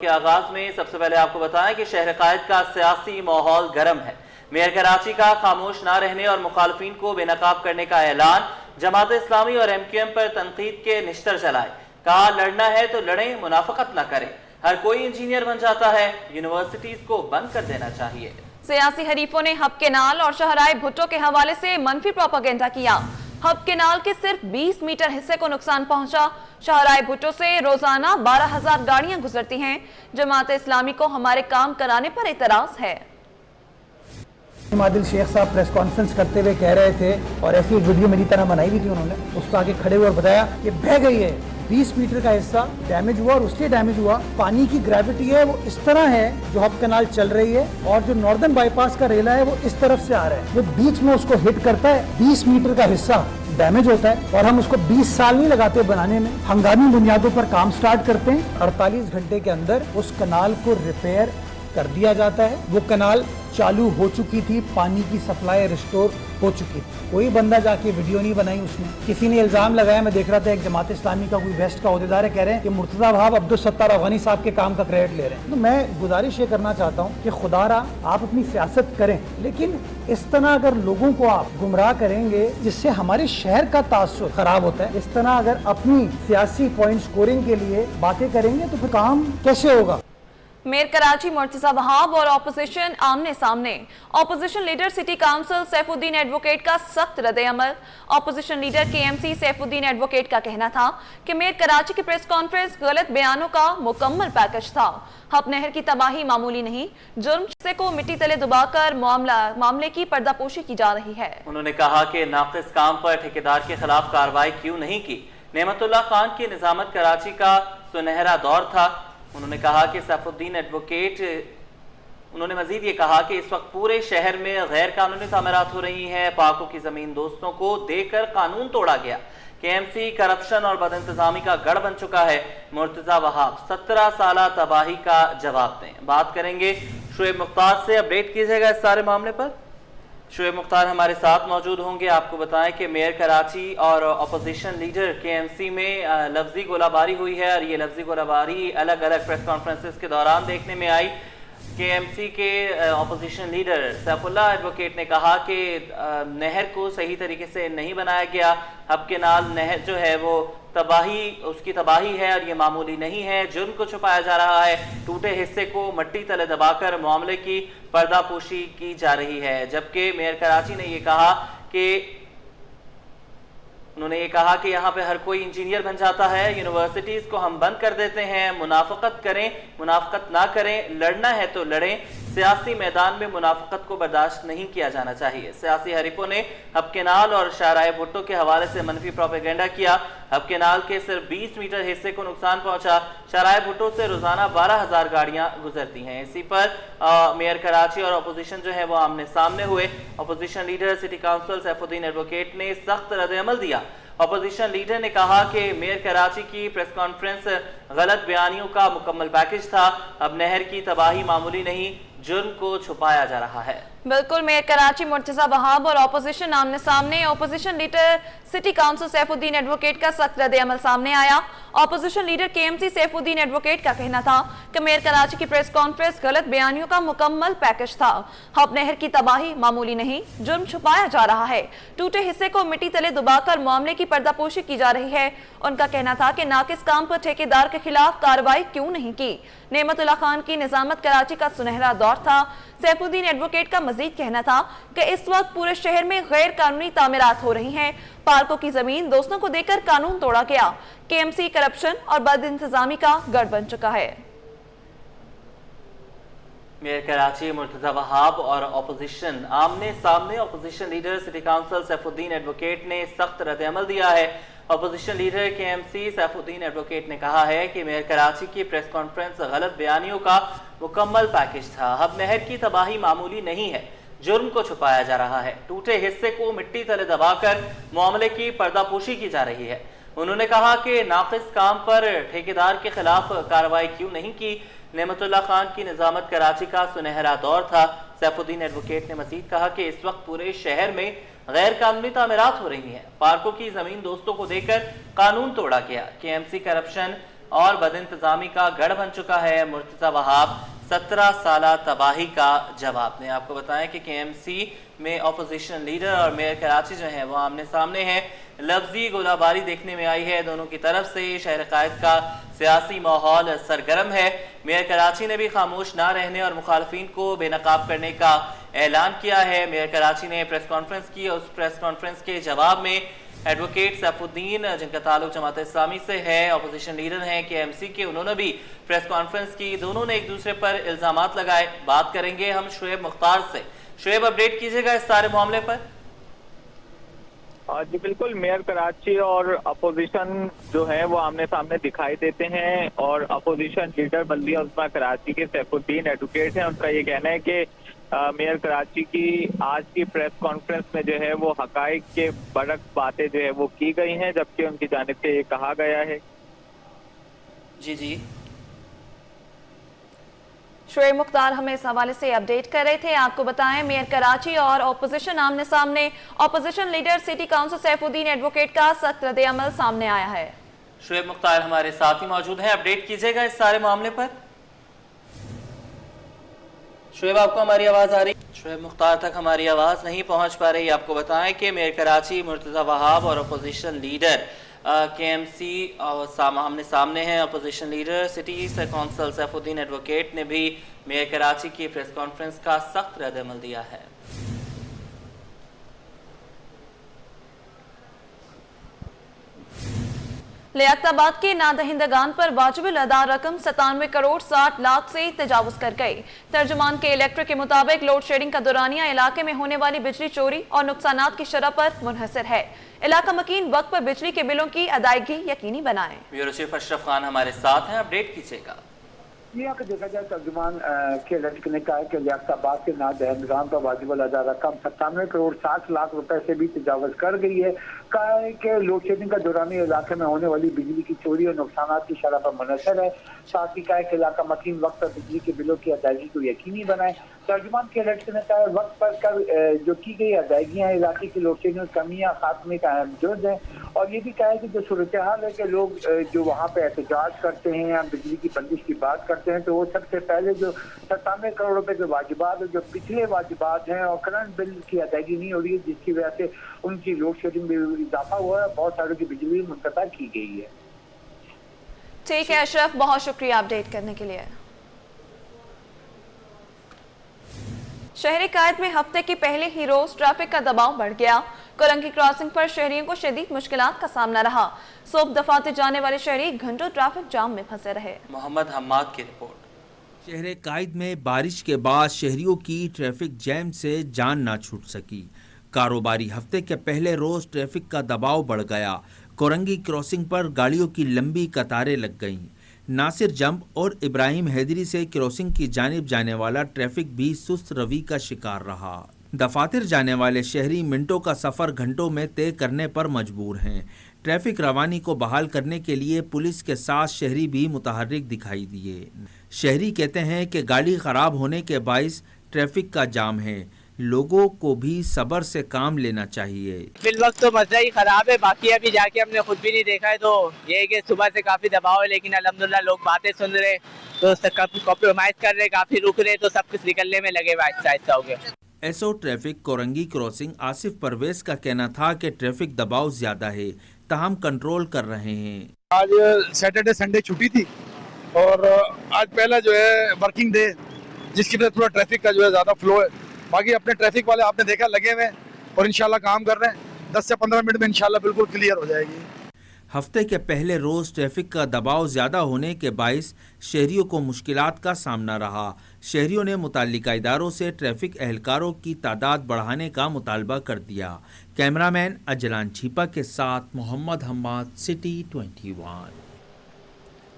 کے آغاز میں سب سے پہلے آپ کو بتائیں کہ شہر قائد کا سیاسی ماحول گرم ہے۔ میئر کراچی کا خاموش نہ رہنے اور مخالفین کو بے نقاب کرنے کا اعلان، جماعت اسلامی اور ایم کیو ایم پر تنقید کے نشتر چلائے، کہا لڑنا ہے تو لڑیں، منافقت نہ کریں، ہر کوئی انجینئر بن جاتا ہے، یونیورسٹیز کو بند کر دینا چاہیے۔ سیاسی حریفوں نے ہب کینال اور شاہراہ بھٹو کے حوالے سے منفی پروپیگنڈا کیا۔ ہب کینال کے صرف 20 میٹر حصے کو نقصان پہنچا۔ شاہراہ بھٹو سے روزانہ 12,000 گاڑیاں گزرتی ہیں۔ جماعت اسلامی کو ہمارے کام کرانے پر اعتراض ہے۔ عادل شیخ صاحب پریس کانفرنس کرتے ہوئے کہہ رہے تھے، اور ایسی ایک ویڈیو میری طرح بنائی بھی تھی انہوں نے، اس پہ آگے کھڑے ہوئے اور بتایا کہ بہہ گئی ہے، 20 میٹر کا حصہ ڈیمیج ہوا، اور اس لیے ڈیمیج ہوا پانی کی گریوٹی ہے وہ اس طرح ہے جو ہب کنال چل رہی ہے، اور جو ناردرن بائی پاس کا ریلا ہے وہ اس طرف سے آ رہا ہے، وہ بیچ میں اس کو ہٹ کرتا ہے، 20 میٹر کا حصہ ڈیمیج ہوتا ہے، اور ہم اس کو 20 سال نہیں لگاتے بنانے میں، ہنگامی بنیادوں پر کام سٹارٹ کرتے ہیں، 48 گھنٹے کے اندر اس کنال کو ریپیئر کر دیا جاتا ہے۔ وہ کنال چالو ہو چکی تھی، پانی کی سپلائی ریسٹور ہو چکی تھی، کوئی بندہ جا کے ویڈیو نہیں بنائی اس نے۔ کسی نے الزام لگایا، میں دیکھ رہا تھا ایک جماعت اسلامی کا کوئی ویسٹ کا عہدیدار ہے، کہہ رہے ہیں کہ مرتضیٰ وہاب عبدالستار افغانی صاحب کے کام کا کریڈٹ لے رہے ہیں۔ تو میں گزارش یہ کرنا چاہتا ہوں کہ خدا را آپ اپنی سیاست کریں، لیکن اس طرح اگر لوگوں کو آپ گمراہ کریں گے جس سے ہمارے شہر کا تاثر خراب ہوتا ہے، اس طرح اگر اپنی سیاسی پوائنٹ سکورنگ کے لیے باتیں کریں گے تو پھر کام کیسے ہوگا؟ میئر کراچی مرتضیٰ وہاب اور اپوزیشن آمنے سامنے۔ Opposition leader city council Saif Uddin advocate کا سخت رد عمل۔ اپوزیشن لیڈر کے M C Saif Uddin advocate کا کہنا تھا کہ میئر کراچی کی پریس کانفرنس غلط بیانوں کا مکمل پیکج تھا۔ ہب نہر کی تباہی معمولی نہیں، جرم سے کو مٹی تلے دبا کر معاملے کی پردہ پوشی کی جا رہی ہے۔ انہوں نے کہا کہ ناقص کام پر ٹھیکیدار کے خلاف کارروائی کیوں نہیں کی۔ نعمت اللہ خان کی نظامت کراچی کا سنہرا دور تھا۔ انہوں نے کہا کہ سیف الدین ایڈوکیٹ انہوں نے مزید یہ کہا کہ اس وقت پورے شہر میں غیر قانونی تعمیرات ہو رہی ہیں، پاکوں کی زمین دوستوں کو دے کر قانون توڑا گیا، کہ ایم سی کرپشن اور بد انتظامی کا گڑھ بن چکا ہے۔ مرتضیٰ وہاب 17 سالہ تباہی کا جواب دیں۔ بات کریں گے شعیب مختار سے، اپڈیٹ کیجئے گا اس سارے معاملے پر۔ شعیب مختار ہمارے ساتھ موجود ہوں گے۔ آپ کو بتائیں کہ میئر کراچی اور اپوزیشن لیڈر کے ایم سی میں لفظی گولہ باری ہوئی ہے، اور یہ لفظی گولہ باری الگ الگ پریس کانفرنسز کے دوران دیکھنے میں آئی۔ کے ایم سی کے opposition leader Saif Ullah advocate نے کہا کہ نہر کو صحیح طریقے سے نہیں بنایا گیا، ہب کینال نہر جو ہے وہ اس کی تباہی ہے اور یہ معمولی نہیں ہے، جرم کو چھپایا جا رہا ہے، ٹوٹے حصے کو مٹی تلے دبا کر معاملے کی پردہ پوشی کی جا رہی ہے۔ جبکہ میئر کراچی نے یہ کہا کہ انہوں نے یہ کہا کہ یہاں پہ ہر کوئی انجینئر بن جاتا ہے، یونیورسٹیز کو ہم بند کر دیتے ہیں، منافقت کریں، منافقت نہ کریں، لڑنا ہے تو لڑیں، سیاسی میدان میں منافقت کو برداشت نہیں کیا جانا چاہیے۔ سیاسی حریفوں نے ہب کینال اور شاہراہ بھٹو کے حوالے سے منفی پروپیگنڈا کیا۔ ہب کینال کے صرف 20 میٹر حصے کو نقصان پہنچا، شاہراہ بھٹو سے روزانہ 12,000 گاڑیاں گزرتی ہیں۔ اسی پر میئر کراچی اور اپوزیشن جو ہے وہ آمنے سامنے ہوئے۔ Opposition leader city council Saif Uddin advocate نے سخت رد عمل دیا۔ اپوزیشن لیڈر نے کہا کہ میئر کراچی کی پریس کانفرنس غلط بیانیوں کا مکمل پیکج تھا، اب نہر کی تباہی معمولی نہیں، جرم کو چھپایا جا رہا ہے۔ بالکل، میئر کراچی مرتضیٰ وہاب اور اپوزیشن آمنے سامنے۔ Opposition leader city council Saif Uddin advocate کا سخت رد عمل سامنے آیا۔ اپوزیشن لیڈر کے M C Saif Uddin advocate کا کہنا تھا کہ میئر کراچی کی پریس کانفرنس غلط بیانیوں کا مکمل پیکج تھا، ہب نہر کی تباہی معمولی نہیں، جرم چھپایا جا رہا ہے، ٹوٹے حصے کو مٹی تلے دبا کر معاملے کی پردہ پوشی کی جا رہی ہے۔ ان کا کہنا تھا کہ ناقص کام پر ٹھیکیدار کے خلاف کارروائی کیوں نہیں کی۔ نعمت اللہ خان کی نظامت کراچی کا سنہرا دور تھا۔ سیف الدین ایڈوکیٹ کا مزید کہنا تھا کہ اس وقت پورے شہر میں غیر قانونی تعمیرات ہو رہی ہیں، پارکوں کی زمین دوستوں کو دے کر قانون توڑا گیا، کہ ایم سی کرپشن اور بد انتظامی کا گڑھ بن چکا ہے۔ میئر کراچی مرتضیٰ وہاب اور اپوزیشن آمنے سامنے۔ Opposition leader city council Saif Uddin advocate نے سخت رد عمل دیا ہے۔ اپوزیشن لیڈر کے M C Saif Uddin advocate نے کہا ہے کہ میئر کراچی کی پریس کانفرنس غلط بیانیوں کا مکمل پیکج تھا، ہب نہر کی تباہی معمولی نہیں ہے، جرم کو چھپایا جا رہا ہے، ٹوٹے حصے کو مٹی تلے دبا کر معاملے کی پردہ پوشی کی جا رہی ہے۔ انہوں نے کہا کہ ناقص کام پر ٹھیکیدار کے خلاف کارروائی کیوں نہیں کی۔ نعمت اللہ خان کی نظامت کراچی کا سنہرا دور تھا۔ سیف الدین ایڈوکیٹ نے مزید کہا کہ اس وقت پورے شہر میں غیر قانونی تعمیرات ہو رہی ہیں، پارکوں کی زمین دوستوں کو دے کر قانون توڑا گیا، کہ ایم سی کرپشن और बदइंतजामी का गढ़ बन चुका है। मुर्तजा वहाब 17 साला तबाही का जवाब दें। आपको बताएं कि KMC में अपोजिशन लीडर और मेयर कराची जो हैं वो आमने सामने हैं। लफ्जी गोलाबारी देखने में आई है दोनों की तरफ से। शहर कायद का सियासी माहौल सरगर्म है। मेयर कराची ने भी खामोश ना रहने और मुखालफिन को बेनकाब करने का ऐलान किया है। मेयर कराची ने प्रेस कॉन्फ्रेंस की और उस प्रेस कॉन्फ्रेंस के जवाब में एडवोकेट सैफुद्दीन, जिनका ताल्लुक जमात इस्लामी से है, अपोजिशन लीडर हैं KMC के, उन्होंने भी प्रेस कॉन्फ्रेंस की। दोनों ने एक दूसरे पर इल्जामात लगाए। बात करेंगे हम शुएब मुख्तार से। शुएब, अपडेट कीजिएगा इस सारे मामले पर। जी बिल्कुल, मेयर कराची और अपोजिशन जो है वो आमने सामने दिखाई देते हैं और अपोजिशन लीडर बल्दिया उस्मा कराची के सैफुद्दीन एडवोकेट हैं। उनका ये कहना है कि मेयर कराची की आज की प्रेस कॉन्फ्रेंस में जो है वो हकाइक के बरक्स बातें जो है वो की गई हैं, जबकि उनकी जानिब से ये कहा गया है। जी शुएब मुख्तार हमें इस हवाले से अपडेट कर रहे थे। आपको बताएं, मेयर कराची और अपोजिशन आमने सामने। Opposition leader city council Saifuddin advocate का सख्त रद्द-ए-अमल सामने आया है। शुएब मुख्तार हमारे साथ ही मौजूद हैं, अपडेट कीजिएगा इस सारे मामले पर। शुएब, आपको हमारी आवाज आ रही? शुएब मुख्तार तक हमारी आवाज नहीं पहुंच पा रही। आपको बताएं कि मेयर कराची मुर्तजा वहाब और अपोजिशन लीडर KMC आमने सामने हैं। Opposition leader city council Saifuddin advocate ने भी मेयर कराची की प्रेस कॉन्फ्रेंस का सख्त रद्द-ए-अमल दिया है। लियाकताबाद के नादहिंदगान पर वाजिबुल अदा रकम 97 करोड़ 60 लाख से तजावुज कर गई। तर्जुमान के इलेक्ट्रिक के मुताबिक लोड शेडिंग का दौरानिया इलाके में होने वाली बिजली चोरी और नुकसानात की शरह पर मुनहसर है। इलाका मकीन वक्त पर बिजली के बिलों की अदायगी यकीनी बनाए। ब्यूरो चीफ अशरफ खान हमारे साथ हैं, अपडेट कीजिएगा। यहाँ पे देखा जाए, तर्जुमान के इलेक्ट्रिक ने कहा है कि लियाकताबाद के नादहिंदगान पर वाजिबुल अदा रकम 97 करोड़ 60 लाख रुपए से भी तजावुज कर गई है। कहा है कि लोड शेडिंग का दौरानी इलाके में होने वाली बिजली की चोरी और नुकसानात की शरह पर मुनहसर है। साथ ही कहा है कि इलाका मकीन वक्त पर बिजली के बिलों की अदायगी को यकीनी बनाए। तर्जुमान के इलेक्ट्रिक ने कहा है वक्त पर जो की गई अदायगियाँ इलाके की लोड शेडिंग कमियाँ खात्मे का अहम जुज़ है। और ये भी कहा है कि जो सूरत हाल है कि लोग जो वहाँ पे एहतजाज करते हैं या बिजली की बंदिश की बात करते हैं, तो वो सबसे पहले जो 97 करोड़ रुपए के वाजिबात जो पिछले वाजिबात हैं और करंट बिल की अदायगी नहीं हो रही है, जिसकी वजह से उनकी लोड शेडिंग में इजाफा हुआ है। बहुत सारों की बिजली मुनक़ता की गई है। ठीक है अशरफ, बहुत शुक्रिया अपडेट करने के लिए। शहरी कायद में हफ्ते के पहले ही रोज ट्रैफिक का दबाव बढ़ गया। कोरंगी क्रॉसिंग पर शहरियों को शदीद मुश्किलात का सामना रहा। सुबह दफातर जाने वाले शहरी घंटों ट्रैफिक जाम में फंसे रहे। मोहम्मद हम्माद की रिपोर्ट। शहर कायद में बारिश के बाद शहरियों की ट्रैफिक जैम से जान ना छूट सकी। कारोबारी हफ्ते के पहले रोज ट्रैफिक का दबाव बढ़ गया। कोरंगी क्रॉसिंग पर गाड़ियों की लंबी कतारें लग गईं। नासिर जंप और इब्राहिम हैदरी से क्रॉसिंग की जानिब जाने वाला ट्रैफिक भी सुस्त रवि का शिकार रहा। दफातर जाने वाले शहरी मिनटों का सफ़र घंटों में तय करने पर मजबूर हैं। ट्रैफिक रवानी को बहाल करने के लिए पुलिस के साथ शहरी भी मुतहर्रिक दिखाई दिए। शहरी कहते हैं कि गाड़ी ख़राब होने के बाइस ट्रैफिक का जाम है। लोगों को भी सब्र से काम लेना चाहिए। फिल वक्त तो मसला ही खराब है, बाकी अभी जाके हमने खुद भी नहीं देखा है, तो ये है कि सुबह से काफी दबाव है, लेकिन अल्हम्दुलिल्लाह लोग बातें सुन रहे तो कॉम्प्रोमाइज कर रहे, काफी रुक रहे, तो सब कुछ निकलने में लगे आहिस्ता आहिस्ता हो गया। SO traffic Korangi crossing Asif Parvez का कहना था कि ट्रैफिक दबाव ज्यादा है, ताहम कंट्रोल कर रहे हैं। आज सैटरडे संडे छुट्टी थी और आज पहला जो है वर्किंग डे, जिसकी वजह से थोड़ा ट्रैफिक का जो है ज्यादा फ्लो है। बाकी अपने ट्रैफिक वाले आपने देखा लगे हुए और इंशाल्लाह काम कर रहे हैं। 10 से 15 मिनट में इंशाल्लाह बिल्कुल क्लियर हो जाएगी। हफ्ते के पहले रोज ट्रैफिक का दबाव ज्यादा होने के बाइस शहरियों को मुश्किलात का सामना रहा। शहरियों ने मुताल्लिका इदारों से ट्रैफिक एहलकारों की तादाद बढ़ाने का मुतालबा कर दिया। कैमरामैन अजलान छिपा के साथ Mohammad Hammad, city 21।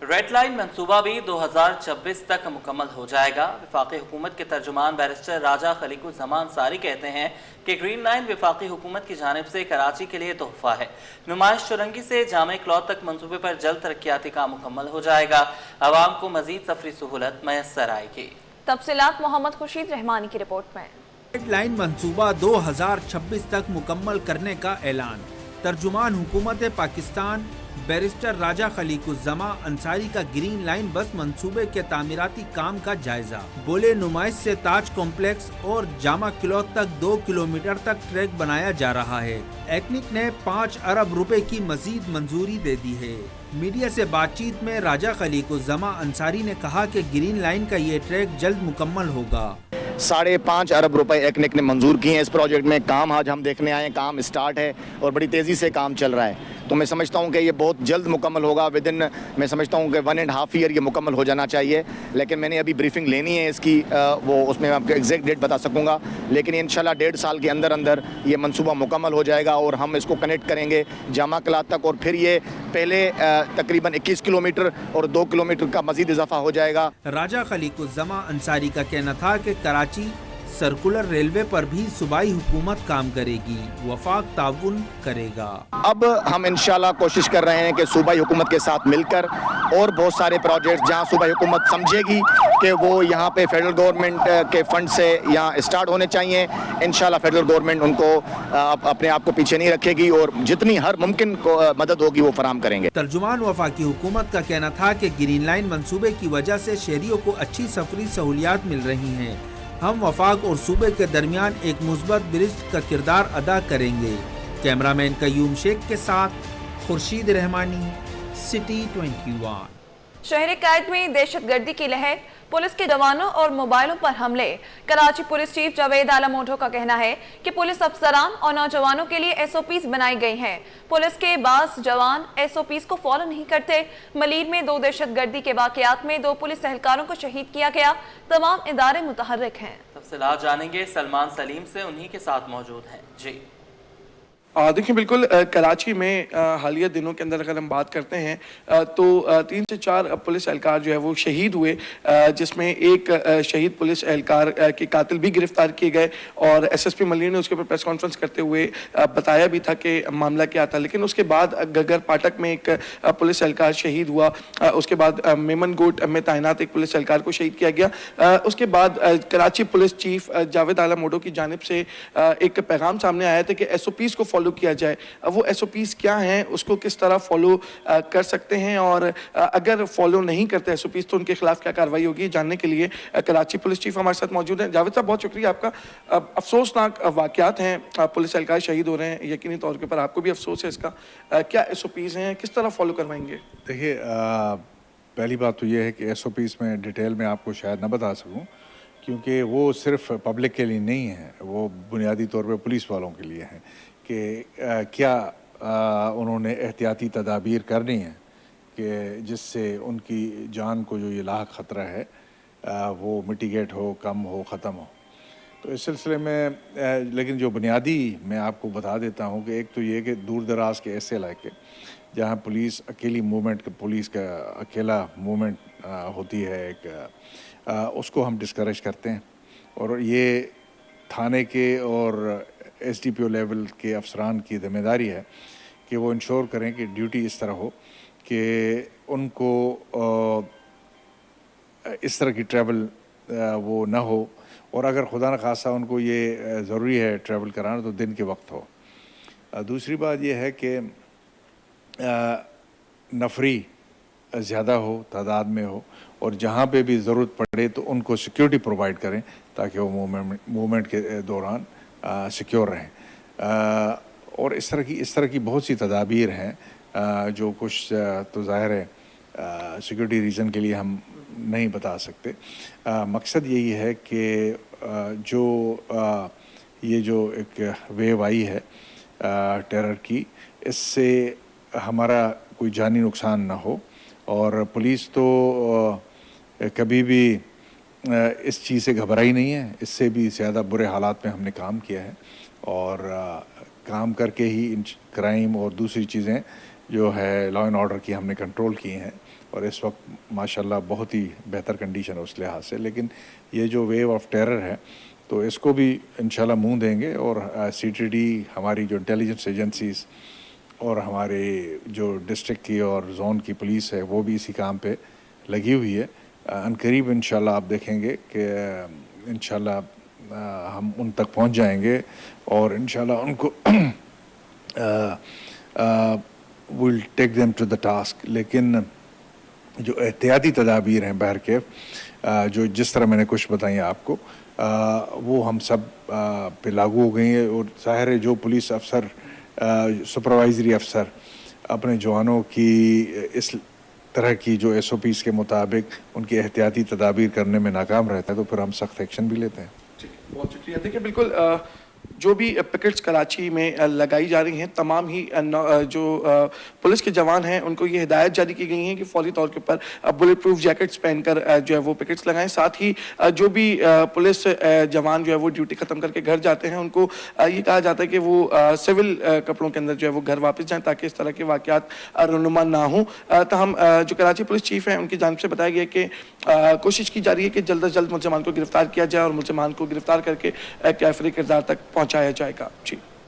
Red line मंसूबा भी 2026 तक मुकम्मल हो जाएगा। वफाकी हुकूमत के तर्जुमान बैरिस्टर राजा खलीकुज़्ज़मान सारी कहते हैं कि ग्रीन लाइन वफाकी हुकूमत की जानिब से कराची के लिए तोहफा है। नुमाइश चुरंगी से जामे क्लॉथ तक मंसूबे पर जल्द तरक्याती काम मुकम्मल हो जाएगा। आवाम को मजीद सफरी सहूलत मैसर आएगी। तफसीलात मोहम्मद खुर्शीद रहमानी की रिपोर्ट में। रेड लाइन मंसूबा 2026 तक मुकम्मल करने का ऐलान। तर्जुमान हुकूमत पाकिस्तान बैरिस्टर राजा खलीकुज़्ज़मा अंसारी का ग्रीन लाइन बस मंसूबे के तामीराती काम का जायजा। बोले नुमाइश से ताज कॉम्प्लेक्स और जामा क्लॉथ तक 2 किलोमीटर तक ट्रैक बनाया जा रहा है। एक्निक ने 5 अरब रुपए की मजीद मंजूरी दे दी है। मीडिया से बातचीत में राजा खलीकुज़्ज़मा अंसारी ने कहा कि ग्रीन लाइन का ये ट्रैक जल्द मुकम्मल होगा। 5.5 अरब रुपए एक्निक ने मंजूर किए हैं इस प्रोजेक्ट में। काम आज हम देखने आए हैं, काम स्टार्ट है और बड़ी तेज़ी से काम चल रहा है। तो मैं समझता हूं कि ये बहुत जल्द मुकम्मल होगा। विदिन मैं समझता हूं कि 1.5 ईयर ये मुकम्मल हो जाना चाहिए। लेकिन मैंने अभी ब्रीफिंग लेनी है इसकी, वो उसमें मैं आपको एग्जैक्ट डेट बता सकूंगा। लेकिन इंशाल्लाह 1.5 साल के अंदर अंदर ये मंसूबा मुकम्मल हो जाएगा और हम इसको कनेक्ट करेंगे जामा क्लॉथ तक। और फिर ये पहले तकरीबन 21 किलोमीटर और 2 किलोमीटर का मजीद इजाफा हो जाएगा। राजा खलीकुज़्ज़मा अंसारी का कहना था कि कराची सर्कुलर रेलवे पर भी सूबाई हुकूमत काम करेगी, वफाक ताउन करेगा। अब हम इंशाल्लाह कोशिश कर रहे हैं कि सूबाई हुकूमत के साथ मिलकर और बहुत सारे प्रोजेक्ट जहां सूबाई हुकूमत समझेगी कि वो यहाँ पे फेडरल गवर्नमेंट के फंड से यहाँ स्टार्ट होने चाहिए, इंशाल्लाह फेडरल गवर्नमेंट उनको अपने आप को पीछे नहीं रखेगी और जितनी हर मुमकिन मदद होगी वो फराहम करेंगे। तर्जुमान वफाकी हुकूमत का कहना था कि ग्रीन लाइन मंसूबे की वजह से शहरियों को अच्छी सफरी सहूलियात मिल रही हैं। हम वफाक और सूबे के दरमियान एक मुस्बत ब्रिज का किरदार अदा करेंगे। कैमरामैन कयूम शेख के साथ खुर्शीद रहमानी, सिटी 21। शहर कैद में दहशतगर्दी की लहर, पुलिस के जवानों और मोबाइलों पर हमले। कराची पुलिस चीफ जावेद आलम ओढो का कहना है कि पुलिस अफसरान और नौजवानों के लिए SOPs बनाई गई हैं। पुलिस के बास जवान SOPs को फॉलो नहीं करते। मलीर में 2 दहशतगर्दी के वाकयात में 2 पुलिस एहलकारों को शहीद किया गया। तमाम इदारे मुतहर्रिक हैं। तफसीलात जानेंगे, सलमान सलीम से, उन्हीं के साथ मौजूद हैं। जी देखिए, बिल्कुल कराची में हालिया दिनों के अंदर अगर हम बात करते हैं तो 3 से 4 पुलिस एहलकार जो है वो शहीद हुए, जिसमें एक शहीद पुलिस एहलकार के कातिल भी गिरफ्तार किए गए। और SSP मलिर ने उसके ऊपर प्रेस कॉन्फ्रेंस करते हुए बताया भी था कि मामला क्या था। लेकिन उसके बाद गगर पाटक में एक पुलिस एहलकार शहीद हुआ। उसके बाद मेमन गोट में तैनात एक पुलिस एहलकार को शहीद किया गया। उसके बाद कराची पुलिस चीफ जावेद आलम ओढो की जानिब से एक पैगाम सामने आया था कि SOPs को फॉलो किया जाए। वो SOPs क्या हैं, उसको किस तरह फॉलो कर सकते हैं और अगर फॉलो नहीं करते SOPs तो उनके खिलाफ क्या कार्रवाई होगी, जानने के लिए कराची पुलिस चीफ हमारे साथ मौजूद हैं। जावेद साहब, बहुत शुक्रिया आपका। अफसोसनाक वाकयात हैं, पुलिस एहलकार शहीद हो रहे हैं, यकीनी तौर के ऊपर आपको भी अफसोस है इसका। क्या SOPs हैं, किस तरह फॉलो करवाएंगे? देखिए, पहली बात तो ये है कि SOPs में डिटेल में आपको शायद न बता सकूं, क्योंकि वो सिर्फ पब्लिक के लिए नहीं है, वो बुनियादी तौर पे पुलिस वालों के लिए हैं कि क्या उन्होंने एहतियाती तदाबीर करनी है कि जिससे उनकी जान को जो ये लाक ख़तरा है वो मिटिगेट हो, कम हो, ख़त्म हो। तो इस सिलसिले में लेकिन जो बुनियादी मैं आपको बता देता हूँ कि एक तो ये कि दूर दराज के ऐसे इलाके जहाँ पुलिस अकेली मूवमेंट, पुलिस का अकेला मूवमेंट होती है एक, उसको हम डिस्करेज करते हैं। और ये थाने के और SDPO लेवल के अफसरान की ज़िम्मेदारी है कि वो इंश्योर करें कि ड्यूटी इस तरह हो कि उनको इस तरह की ट्रैवल वो ना हो, और अगर खुदा न खासा उनको ये ज़रूरी है ट्रैवल कराना तो दिन के वक्त हो। दूसरी बात ये है कि नफरी ज़्यादा हो, तादाद में हो, और जहाँ पे भी ज़रूरत पड़े तो उनको सिक्योरिटी प्रोवाइड करें ताकि वो मूवमेंट के दौरान सिक्योर रहें। और इस तरह की बहुत सी तदाबीर हैं जो कुछ तो ज़ाहिर है सिक्योरिटी रीज़न के लिए हम नहीं बता सकते। मकसद यही है कि ये जो एक वेव आई है टेरर की, इससे हमारा कोई जानी नुकसान ना हो। और पुलिस तो कभी भी इस चीज़ से घबराई नहीं है, इससे भी ज़्यादा बुरे हालात में हमने काम किया है और काम करके ही इन क्राइम और दूसरी चीज़ें जो है लॉ एंड ऑर्डर की हमने कंट्रोल की हैं। और इस वक्त माशाल्लाह बहुत ही बेहतर कंडीशन है उस लिहाज से। लेकिन ये जो वेव ऑफ टेरर है तो इसको भी इंशाल्लाह मुंह देंगे। और CTD, हमारी जो इंटेलिजेंस एजेंसीज़ और हमारे जो डिस्ट्रिक्ट की और जोन की पुलिस है वो भी इसी काम पे लगी हुई है। अनकरीब इंशाल्लाह आप देखेंगे कि इंशाल्लाह हम उन तक पहुंच जाएंगे और इंशाल्लाह उनको will take them to the task. लेकिन जो एहतियाती तदाबीर हैं बहरकैफ, जो जिस तरह मैंने कुछ बताई आपको, वो हम सब पे लागू हो गई है। और ज़ाहिर है जो पुलिस अफसर, सुपरवाइजरी अफसर अपने जवानों की इस तरह की जो SOPs के मुताबिक उनकी एहतियाती तदाबीर करने में नाकाम रहता है तो फिर हम सख्त एक्शन भी लेते हैं। बहुत शुक्रिया। देखिए बिल्कुल जो भी पिकेट्स कराची में लगाई जा रही हैं, तमाम ही जो पुलिस के जवान हैं उनको ये हिदायत जारी की गई है कि फौरी तौर के ऊपर बुलेट प्रूफ जैकेट्स पहनकर जो है वो पिकेट्स लगाएं। साथ ही जो भी पुलिस जवान जो है वो ड्यूटी ख़त्म करके घर जाते हैं उनको ये कहा जाता है कि वो सिविल कपड़ों के अंदर जो है वो घर वापस जाएं ताकि इस तरह के वाक़यात रुनुमा ना हों। हम जो कराची पुलिस चीफ हैं उनकी जानिब से बताया गया कि कोशिश की जा रही है कि जल्द अज जल्द मुलज़मान को गिरफ्तार किया जाए और मुलज़मान को गिरफ्तार करके कैफरी किरदार तक पहुँचाया जाएगा। जी।